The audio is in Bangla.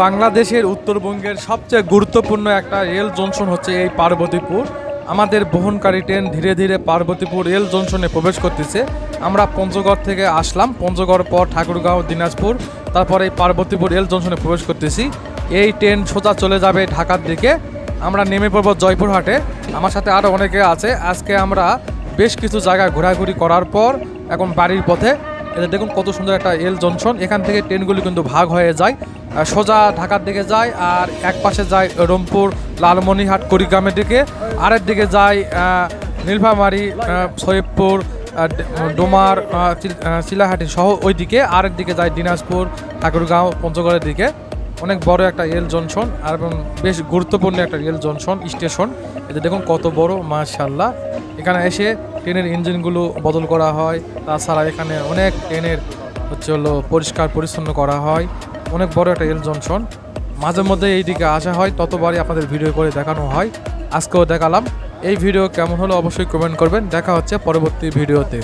বাংলাদেশের উত্তরবঙ্গের সবচেয়ে গুরুত্বপূর্ণ একটা রেল জংশন হচ্ছে এই পার্বতীপুর। আমাদের বহনকারী ট্রেন ধীরে ধীরে পার্বতীপুর রেল জংশনে প্রবেশ করতেছে। আমরা পঞ্চগড় থেকে আসলাম, পঞ্চগড় পর ঠাকুরগাঁও, দিনাজপুর, তারপর এই পার্বতীপুর রেল জংশনে প্রবেশ করতেছি। এই ট্রেন সোজা চলে যাবে ঢাকার দিকে। আমরা নেমে পড়ব জয়পুরহাটে। আমার সাথে আরও অনেকে আছে। আজকে আমরা বেশ কিছু জায়গায় ঘোরাঘুরি করার পর এখন বাড়ির পথে। এটা দেখুন কত সুন্দর একটা রেল জংশন। এখান থেকে ট্রেনগুলি কিন্তু ভাগ হয়ে যায়, সোজা ঢাকার দিকে যায়, আর এক পাশে যায় রংপুর, লালমনিরহাট, কুড়িগ্রামের দিকে, আরেক দিকে যায় নীলফামারী, সৈয়দপুর, ডোমার, চিলাহাটি সহ ওই দিকে, আরেক দিকে যায় দিনাজপুর, ঠাকুরগাঁও, পঞ্চগড়ের দিকে। অনেক বড় একটা রেল জংশন এবং বেশ গুরুত্বপূর্ণ একটা রেল জংশন স্টেশন। এতে দেখুন কত বড়, মাশাআল্লাহ। এখানে এসে ট্রেনের ইঞ্জিনগুলো বদল করা হয়, তাছাড়া এখানে অনেক ট্রেনের পরিষ্কার পরিচ্ছন্ন করা হয়। অনেক বড় একটা রেল জংশন। মাঝে মধ্যে এই দিকে আসা হয়, ততবারই আপনাদের ভিডিও করে দেখানো হয়। আজকেও দেখালাম। এই ভিডিও কেমন হলো অবশ্যই কমেন্ট করবেন। দেখা হচ্ছে পরবর্তী ভিডিওতে।